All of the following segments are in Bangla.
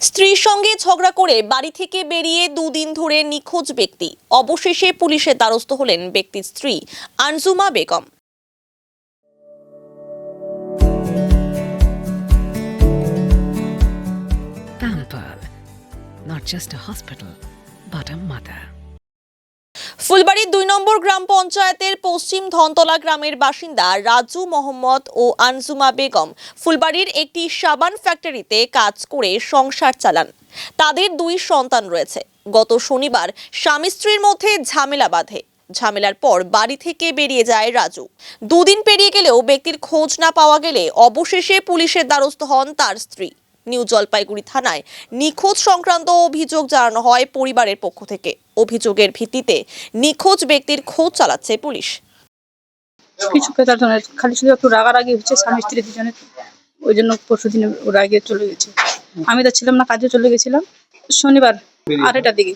স্ত্রীর সঙ্গে ঝগড়া করে বাড়ি থেকে বেরিয়ে দুদিন ধরে নিখোঁজ ব্যক্তি। অবশেষে পুলিশের দ্বারস্থ হলেন ব্যক্তির স্ত্রী আনজুমা Begum. Pampered, not just a hospital, but a mother. ফুলবাড়ির 2 নম্বর গ্রাম পঞ্চায়েতের পশ্চিম ধনতলা গ্রামের বাসিন্দা রাজু মোহাম্মদ ও আনজুমা বেগম ফুলবাড়ির একটি সাবান ফ্যাক্টরিতে কাজ করে সংসার চালান। তাদের 2 সন্তান রয়েছে। গত শনিবার স্বামী স্ত্রীর মধ্যে ঝামেলা বাধে। ঝামেলার পর বাড়ি থেকে বেরিয়ে যায় রাজু। 2 দিন পেরিয়ে গেলেও ব্যক্তির খোঁজ না পাওয়া গেলে অবশেষে পুলিশের দ্বারস্থ হন তার স্ত্রী। নিউ জলপাইগুড়ি থানায় নিখোঁজ সংক্রান্ত অভিযোগ জানানো হয় পরিবারের পক্ষ থেকে। অভিযোগের ভিত্তিতে নিখোঁজ ব্যক্তির খোঁজ চালাচ্ছে পুলিশ। কিছু কথা খালি শুধু একটু রাগারাগি হচ্ছে স্বামী স্ত্রী দুজনে, ওই জন্য পরশুদিন ওরা আগে চলে গেছে। আমি তো ছিলাম না, কাজে চলে গেছিলাম শনিবার 2টার দিকে।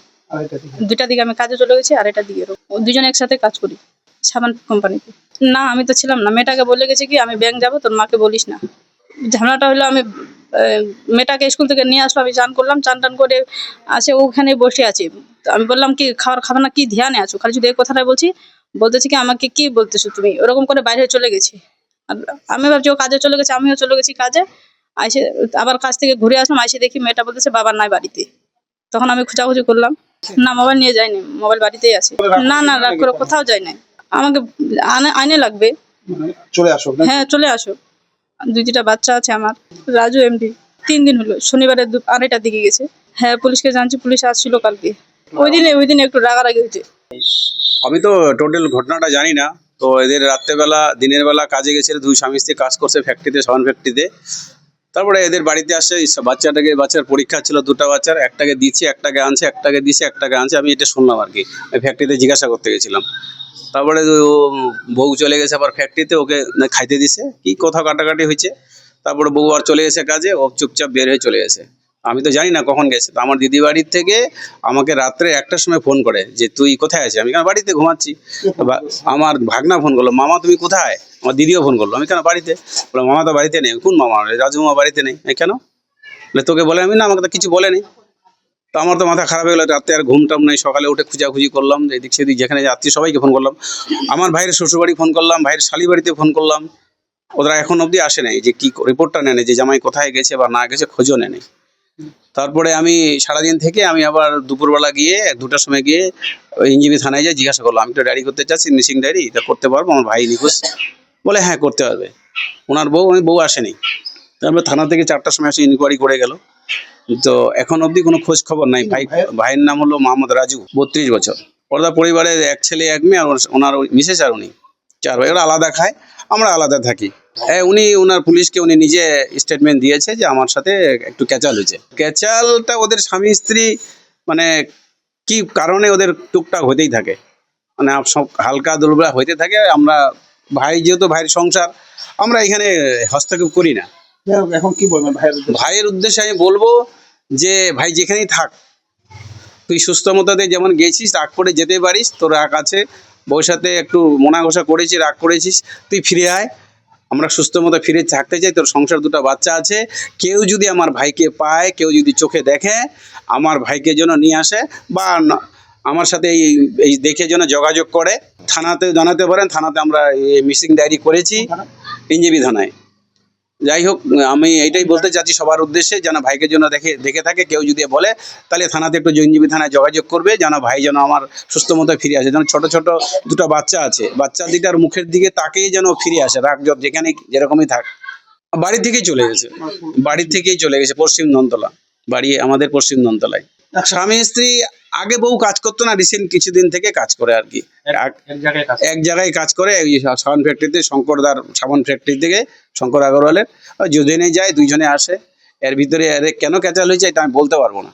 2টার দিকে আমি কাজে চলে গেছি, 2টার দিকে দুজনে একসাথে কাজ করি সাবান কোম্পানিতে। না আমি তো ছিলাম না, মেয়েটাকে বলে গেছে কি আমি ব্যাংক যাবো, তোর মাকে বলিস না। ঝামেলাটা হলো আমি মেয়েটাকে স্কুল থেকে নিয়ে আসলো, আমি চান করলাম, চান টান করে আসে ওখানে বসে আছি। আমি বললাম কি খাবার না, কি ধ্যানে আছো, খালি শুধু এই কথাটাই বলছি। বলতেছি কি আমাকে কি বলতেছো তুমি, ওরকম করে বাইরে চলে গেছি। আর আমি ভাবছি ও কাজে চলে গেছে, আমিও চলে গেছি কাজে। আইসে আবার কাজ থেকে ঘুরে আসলাম, আইসে দেখি মেয়েটা বলতেছে বাবা নাই বাড়িতে। তখন আমি খোঁজাখুঁজি করলাম, না মোবাইল নিয়ে যায়নি, মোবাইল বাড়িতেই আছে। না না রাগ করে কোথাও যায় নাই, আমাকে আইনে লাগবে। চলে আসো। হ্যাঁ চলে আসো। 2টা বাচ্চা আছে আমার। রাজু এমডি 3 দিন হলো, শনিবারে 2:30টার দিকে গেছে। হ্যাঁ পুলিশকে জানছি, পুলিশ আসছিল কালকে। ওই দিনে একটু রাগারাগি হয়েছে। আমি তো টোটাল ঘটনাটা জানি না। তো এদের রাত্রেবেলা দিনের বেলা কাজে গেছিল, 2 স্বামী স্ত্রী কাজ করছে ফ্যাক্টরিতে, সাবান ফ্যাক্টরিতে। তারপরে এদের বাড়িতে আসে বাচ্চার পরীক্ষা ছিল, 2টা বাচ্চার, একটাকে দিচ্ছে একটাকে আনছে, একটাকে দিচ্ছে একটাকে আনছে। আমি এটা শুনলাম আর কি, ফ্যাক্টরিতে জিজ্ঞাসা করতে গেছিলাম। তারপরে ও বউ চলে গেছে আবার ফ্যাক্টরিতে, ওকে খাইতে দিছে, কি কথা কাটাকাটি হয়েছে। তারপরে বউ আর চলে গেছে কাজে, ও চুপচাপ বের হয়ে চলে গেছে। আমি তো জানি না কখন গেছে। তো আমার দিদি বাড়ির থেকে আমাকে রাত্রে 1টার সময় ফোন করে যে তুই কোথায় আছিস। আমি কেন বাড়িতে ঘুমাচ্ছি। আমার ভাগনা ফোন করলো, মামা তুমি কোথায়। আমার দিদিও ফোন করলো, আমি কেন বাড়িতে। বলে মামা তো বাড়িতে নেই। কোন মামা? রাজু মামা বাড়িতে নেই। কেন? বলে তোকে বলে। আমি না, আমাকে তো কিছু বলেনি। তো আমার তো মাথা খারাপ হয়ে গেলো, রাতে আর ঘুমটাম নেই। সকালে উঠে খুঁজাখুঁজি করলাম, এদিক সেদিক যেখানে আত্মীয় সবাইকে ফোন করলাম। আমার ভাইয়ের শ্বশুরবাড়ি ফোন করলাম, ভাইয়ের শালি বাড়িতে ফোন করলাম। ওরা এখন অবধি আসে নাই, যে কি রিপোর্টটা নেয় যে জামাই কোথায় গেছে বা না গেছে, খোঁজও নেয়। তারপরে আমি সারাদিন থেকে আমি আবার দুপুরবেলা গিয়ে 2টার সময় গিয়ে ইঞ্জিবি থানায় যাই, জিজ্ঞাসা করলাম আমি তো ডায়েরি করতে চাচ্ছি, মিসিং ডায়েরি, এটা করতে পারবো, আমার ভাই নিখোঁজ। বলে হ্যাঁ করতে পারবে। ওনার বউ আসেনি। তারপরে থানা থেকে 4টার সময় এসে ইনকোয়ারি করে গেল। তো এখন অবধি কোনো খোঁজ খবর নাই। ভাইয়ের নাম হলো মোহাম্মদ রাজু, 32 বছর। ওরা পরিবারে 1 ছেলে 1 মেয়ে, আর ওনার মিসেস আর উনি 4 ভাই। ওরা আলাদা খায়, আমরা আলাদা থাকি। ওনার পুলিশকে উনি নিজে স্টেটমেন্ট দিয়েছে যে আমার সাথে একটু ক্যাচাল হয়েছে। ক্যাচালটা ওদের স্বামী স্ত্রী মানে কি কারণে ওদের টুকটাক হতেই থাকে, মানে সব হালকা দুর্বল হইতে থাকে। আমরা ভাই, যেহেতু ভাইয়ের সংসার, আমরা এখানে হস্তক্ষেপ করি না। এখন কি বলবেন ভাইয়ের উদ্দেশ্যে আমি বলবো যে ভাই যেখানেই থাক, তুই সুস্থ মতোতে যেমন গেছিস, রাগ করে যেতে পারিস, তোর রাগ আছে, বউর সাথে একটু মনা ঘষা করেছিস, রাগ করেছিস, তুই ফিরে আয়। আমরা সুস্থ মতো ফিরে থাকতে চাই। তোর সংসার 2টা বাচ্চা আছে। কেউ যদি আমার ভাইকে পায়, কেউ যদি চোখে দেখে, আমার ভাইকে যেন নিয়ে আসে, বা আমার সাথে এই দেখে যেন যোগাযোগ করে। থানাতে জানাতে পারেন, থানাতে আমরা মিসিং ডায়েরি করেছি, ইঞ্জিবি থানায়। যাই হোক, আমি এইটাই বলতে চাচ্ছি সবার উদ্দেশ্যে, যেন ভাইকে যেন দেখে থাকে, কেউ যদি বলে তাহলে থানাতে একটু ইঞ্জিবি থানায় যোগাযোগ করবে, যেন ভাই যেন আমার সুস্থ মতো ফিরে আসে। যেন ছোট ছোট 2টা বাচ্চা আছে, বাচ্চা 2টার মুখের দিকে তাকেই যেন ফিরে আসে, রাগ যেখানে যেরকমই থাক। বাড়ি থেকেই চলে গেছে, পশ্চিম ধনতলা বাড়ি, আমাদের পশ্চিম ধনতলায়। স্বামী স্ত্রী আগে বউ কাজ করতো না, রিসেন্ট কিছুদিন থেকে কাজ করে আর কি। এক জায়গায় কাজ করে, ওই সাবান ফ্যাক্টরিতে, শঙ্করদার সাবান ফ্যাক্টরি থেকে, শঙ্কর আগরওয়ালের। দুজনে যায়, 2জনে আসে। এর ভিতরে কেন ক্যাচাল হয়েছে এটা আমি বলতে পারবো না।